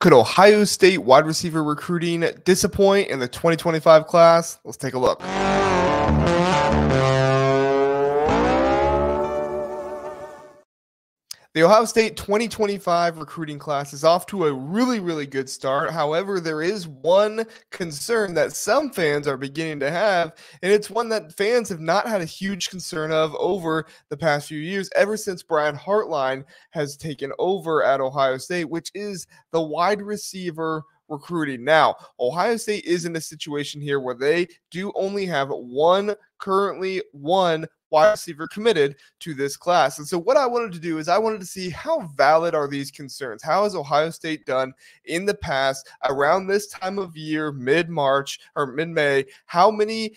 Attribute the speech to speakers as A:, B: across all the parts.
A: Could Ohio State wide receiver recruiting disappoint in the 2025 class? Let's take a look. The Ohio State 2025 recruiting class is off to a really good start. However, there is one concern that some fans are beginning to have, and it's one that fans have not had a huge concern of over the past few years, ever since Brian Hartline has taken over at Ohio State, which is the wide receiver recruiting. Now, Ohio State is in a situation here where they do only have currently one wide receiver committed to this class. And so what I wanted to do is I wanted to see how valid are these concerns? How has Ohio State done in the past around this time of year, mid-March or mid-May? How many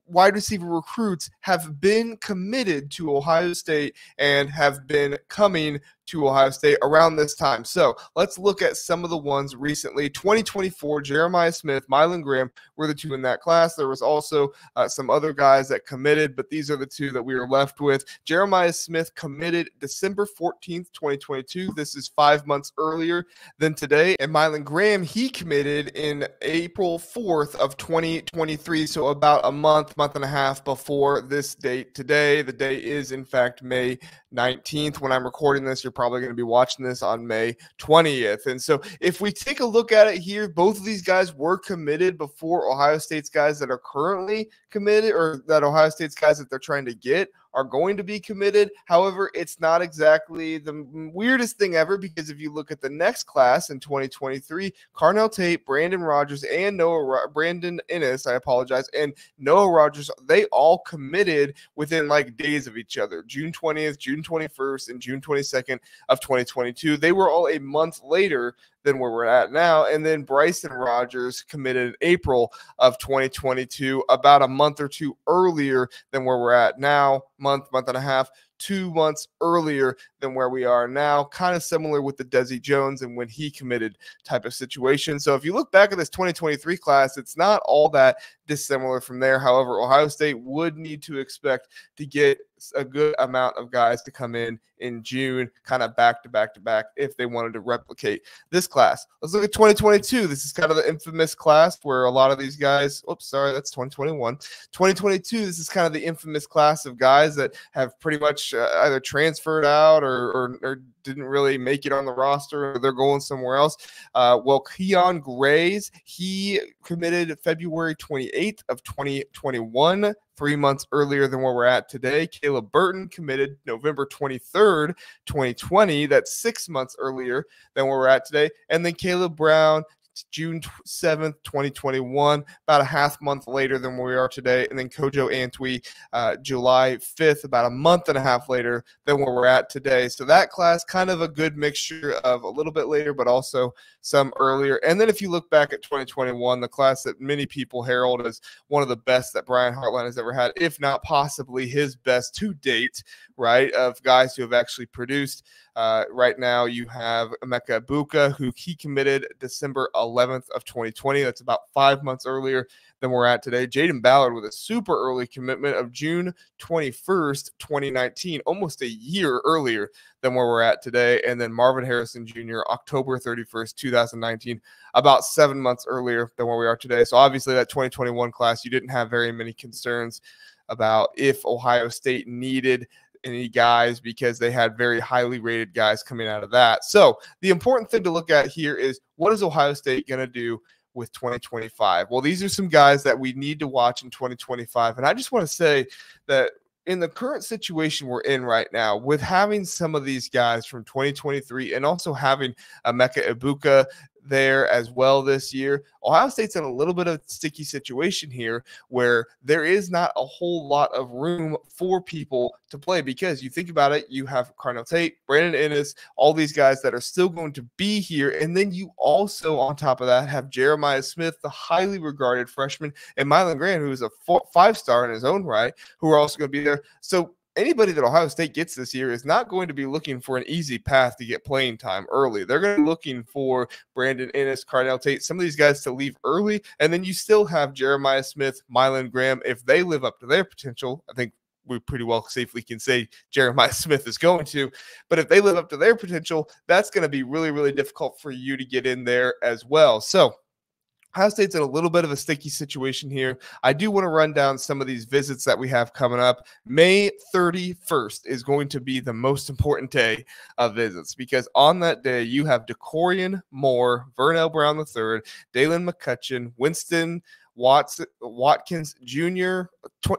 A: wide receiver recruits have been committed to Ohio State and have been coming to Ohio State around this time? So let's look at some of the ones recently. 2024, Jeremiah Smith, Mylan Graham were the two in that class. There was also some other guys that committed, but these are the two that we are left with. Jeremiah Smith committed December 14th, 2022. This is 5 months earlier than today. And Mylan Graham, he committed in April 4th of 2023, so about a month and a half before this date today. The day is, in fact, May 19th. When I'm recording this, you're probably going to be watching this on May 20th. And so if we take a look at it here, both of these guys were committed before Ohio State's guys that are currently committed, or that Ohio State's guys that they're trying to get are going to be committed. However, it's not exactly the weirdest thing ever, because if you look at the next class in 2023, Carnell Tate, Brandon Rogers, and Brandon Ennis, and Noah Rogers, they all committed within like days of each other. June 20th, June 21st, and June 22nd of 2022. They were all a month later than where we're at now. And then Bryson Rogers committed in April of 2022, about a month or two earlier than where we're at now, month and a half, 2 months earlier than where we are now. Kind of similar with the Desi Jones and when he committed type of situation. So if you look back at this 2023 class, it's not all that dissimilar from there. However, Ohio State would need to expect to get a good amount of guys to come in June, kind of back to back if they wanted to replicate this class. Let's look at 2022. This is kind of the infamous class where a lot of these guys, that's 2021. 2022, this is kind of the infamous class of guys that have pretty much either transferred out or didn't really make it on the roster, or they're going somewhere else. Keon Grays, he committed February 28th of 2021, 3 months earlier than where we're at today. Caleb Burton committed November 23rd, 2020. That's 6 months earlier than where we're at today. And then Caleb Brown, June 7th, 2021, about a half month later than where we are today. And then Kojo Antwi, July 5th, about a month and a half later than where we're at today. So that class, kind of a good mixture of a little bit later, but also some earlier. And then if you look back at 2021, the class that many people herald as one of the best that Brian Hartline has ever had, if not possibly his best to date, right, of guys who have actually produced. Right now, you have Emeka Ibuka, who he committed December 11th of 2020. That's about 5 months earlier than we're at today. Jaden Ballard with a super early commitment of June 21st, 2019, almost a year earlier than where we're at today. And then Marvin Harrison Jr., October 31st, 2019, about 7 months earlier than where we are today. So obviously that 2021 class, you didn't have very many concerns about if Ohio State needed any guys, because they had very highly rated guys coming out of that. So the important thing to look at here is, what is Ohio State going to do with 2025? Well, these are some guys that we need to watch in 2025. And I just want to say that in the current situation we're in right now, with having some of these guys from 2023 and also having Emeka Ibuka there as well this year, Ohio State's in a little bit of a sticky situation here where there is not a whole lot of room for people to play, because you think about it, you have Carnell Tate, Brandon Ennis, all these guys that are still going to be here. And then you also, on top of that, have Jeremiah Smith, the highly regarded freshman, and Mylan Graham, who is a 5-star in his own right, who are also going to be there. So anybody that Ohio State gets this year is not going to be looking for an easy path to get playing time early. They're going to be looking for Brandon Ennis, Carnell Tate, some of these guys to leave early. And then you still have Jeremiah Smith, Mylan Graham. If they live up to their potential, I think we pretty well safely can say Jeremiah Smith is going to. But if they live up to their potential, that's going to be really, really difficult for you to get in there as well. So Ohio State's in a little bit of a sticky situation here. I do want to run down some of these visits that we have coming up. May 31st is going to be the most important day of visits because on that day, you have Dakorien Moore, Vernell Brown III, Dalen McCutcheon, Winston Watkins Jr.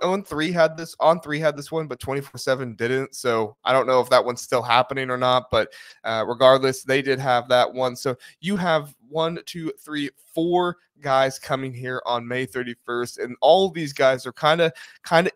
A: On three had this one, but 24/7 didn't. So I don't know if that one's still happening or not. But regardless, they did have that one. So you have 1, 2, 3, 4 guys coming here on May 31st, and all of these guys are kind of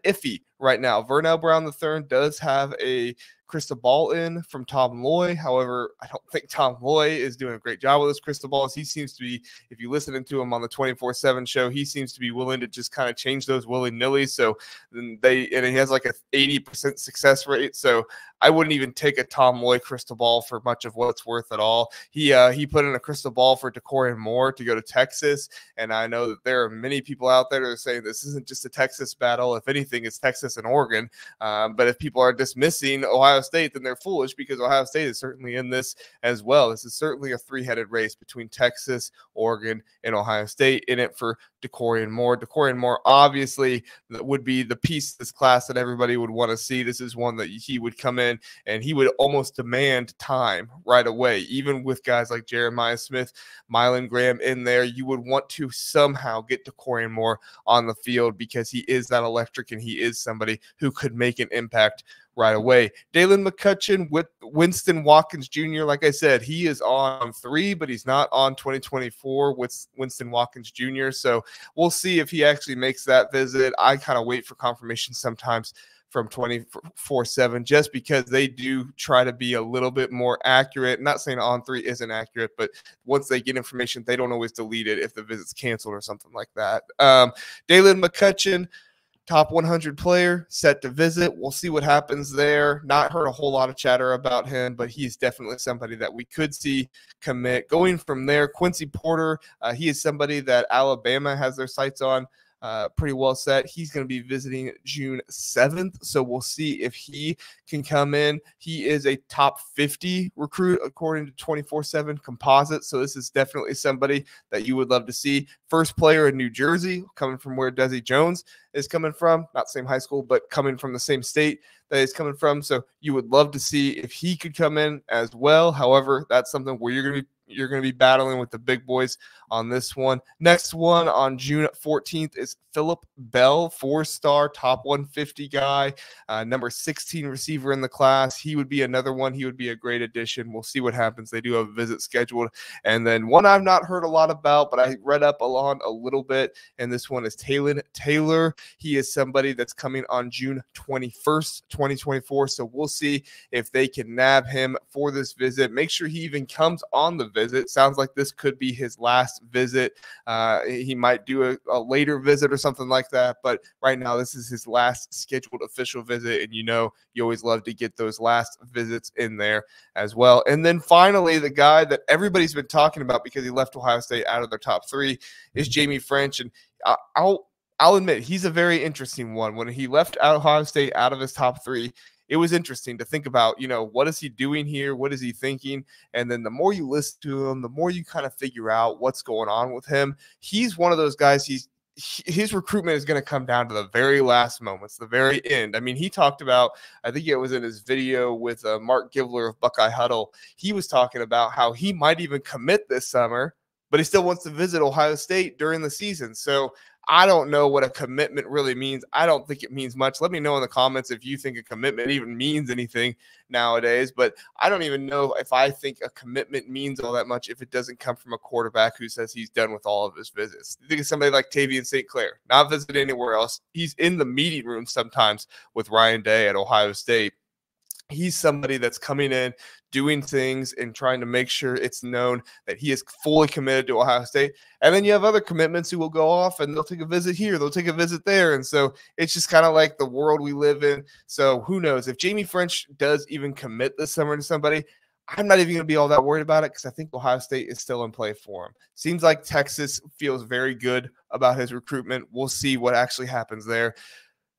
A: iffy right now. Vernell Brown III does have a crystal ball in from Tom Loy. However, I don't think Tom Loy is doing a great job with his crystal balls. He seems to be, if you listen to him on the 24/7 show, he seems to be willing to just kind of change those willy-nilly. So then he has like a 80% success rate. So I wouldn't even take a Tom Loy crystal ball for much of what it's worth at all. He put in a crystal ball for Dakorien Moore to go to Texas, and I know that there are many people out there that are saying this isn't just a Texas battle. If anything, it's Texas and Oregon. But if people are dismissing Ohio State, then they're foolish because Ohio State is certainly in this as well. This is certainly a three-headed race between Texas, Oregon, and Ohio State in it for Dakorien Moore. Dakorien Moore obviously would be the piece of this class that everybody would want to see. This is one that he would come in and he would almost demand time right away. Even with guys like Jeremiah Smith, Mylan Graham in there, you would want to somehow get Dakorien Moore on the field because he is that electric and he is somebody who could make an impact right away. Dalen McCutcheon with Winston Watkins Jr., like I said, he is on 3, but he's not on 2024 with Winston Watkins Jr. So we'll see if he actually makes that visit. I kind of wait for confirmation sometimes from 24/7 just because they do try to be a little bit more accurate. Not saying on 3 isn't accurate, but once they get information, they don't always delete it if the visit's canceled or something like that. Dalen McCutcheon, top 100 player, set to visit. We'll see what happens there. Not heard a whole lot of chatter about him, but he's definitely somebody that we could see commit. Going from there, Quincy Porter, he is somebody that Alabama has their sights on. Pretty well set. He's going to be visiting June 7th, so we'll see if he can come in. He is a top 50 recruit according to 24/7 composite, so this is definitely somebody that you would love to see. First player in New Jersey, coming from where Desi Jones is coming from, not same high school, but coming from the same state that he's coming from, so you would love to see if he could come in as well. However, that's something where you're going to be battling with the big boys on this one. Next one on June 14th is Phillip Bell, 4-star, top 150 guy, number 16 receiver in the class. He would be another one. He would be a great addition. We'll see what happens. They do have a visit scheduled. And then one I've not heard a lot about, but I read up on a little bit, and this one is Talon Taylor. He is somebody that's coming on June 21st, 2024. So we'll see if they can nab him for this visit. Make sure he even comes on the visit. Sounds like this could be his last visit. He might do a later visit or something like that, but right now this is his last scheduled official visit, and you always love to get those last visits in there as well. And then finally, the guy that everybody's been talking about because he left Ohio State out of their top 3 is Jaime Ffrench, and I'll admit he's a very interesting one. When he left Ohio State out of his top 3, it was interesting to think about, what is he doing here? What is he thinking? And then the more you listen to him, the more you kind of figure out what's going on with him. He's one of those guys, his recruitment is going to come down to the very last moments, the very end. I mean, he talked about, I think it was in his video with Mark Givler of Buckeye Huddle, he was talking about how he might even commit this summer, but he still wants to visit Ohio State during the season. So I don't know what a commitment really means. I don't think it means much. Let me know in the comments if you think a commitment even means anything nowadays. But I don't even know if I think a commitment means all that much if it doesn't come from a quarterback who says he's done with all of his visits. I think of somebody like Tavian St. Clair, not visiting anywhere else. He's in the meeting room sometimes with Ryan Day at Ohio State. He's somebody that's coming in, doing things, and trying to make sure it's known that he is fully committed to Ohio State. And then you have other commitments who will go off and they'll take a visit here, they'll take a visit there. And so it's just kind of like the world we live in. So who knows? If Jaime Ffrench does even commit this summer to somebody, I'm not even going to be all that worried about it because I think Ohio State is still in play for him. Seems like Texas feels very good about his recruitment. We'll see what actually happens there.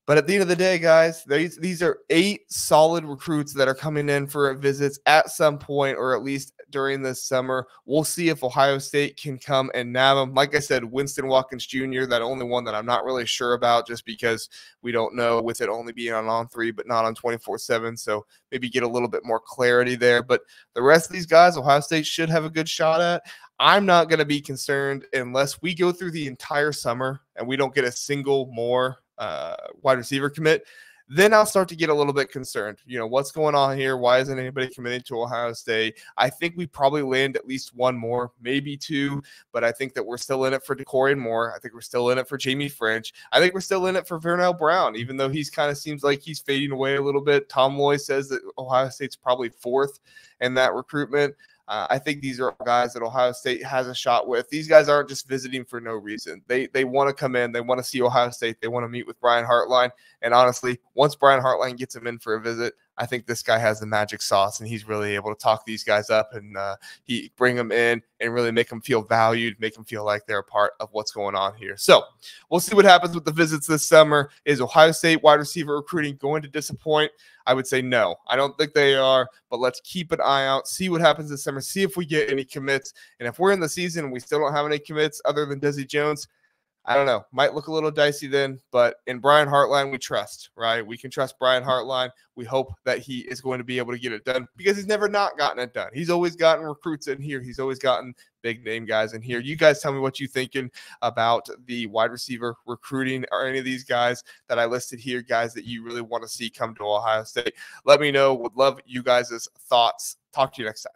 A: But at the end of the day, guys, these are 8 solid recruits that are coming in for visits at some point, or at least during this summer. We'll see if Ohio State can come and nab them. Like I said, Winston Watkins Jr., that only one that I'm not really sure about, just because we don't know, with it only being on 3, but not on 24/7. So maybe get a little bit more clarity there. But the rest of these guys, Ohio State should have a good shot at. I'm not going to be concerned unless we go through the entire summer and we don't get a single more wide receiver commit. Then I'll start to get a little bit concerned. What's going on here? Why isn't anybody committing to Ohio State? I think we probably land at least one more, maybe 2, but I think that we're still in it for Dakorien Moore. I think we're still in it for Jaime Ffrench. I think we're still in it for Vernell Brown, even though he's kind of seems like he's fading away a little bit. Tom Loy says that Ohio State's probably 4th in that recruitment. I think these are guys that Ohio State has a shot with. These guys aren't just visiting for no reason. They want to come in. They want to see Ohio State. They want to meet with Brian Hartline. And honestly, once Brian Hartline gets him in for a visit, I think this guy has the magic sauce, and he's really able to talk these guys up and he bring them in and really make them feel valued, make them feel like they're a part of what's going on here. So we'll see what happens with the visits this summer. Is Ohio State wide receiver recruiting going to disappoint? I would say no. I don't think they are, but let's keep an eye out, see what happens this summer, see if we get any commits. And if we're in the season and we still don't have any commits other than Desi Jones, I don't know. Might look a little dicey then, but in Brian Hartline, we trust, right? We can trust Brian Hartline. We hope that he is going to be able to get it done because he's never not gotten it done. He's always gotten recruits in here. He's always gotten big name guys in here. You guys tell me what you're thinking about the wide receiver recruiting or any of these guys that I listed here, guys that you really want to see come to Ohio State. Let me know. Would love you guys' thoughts. Talk to you next time.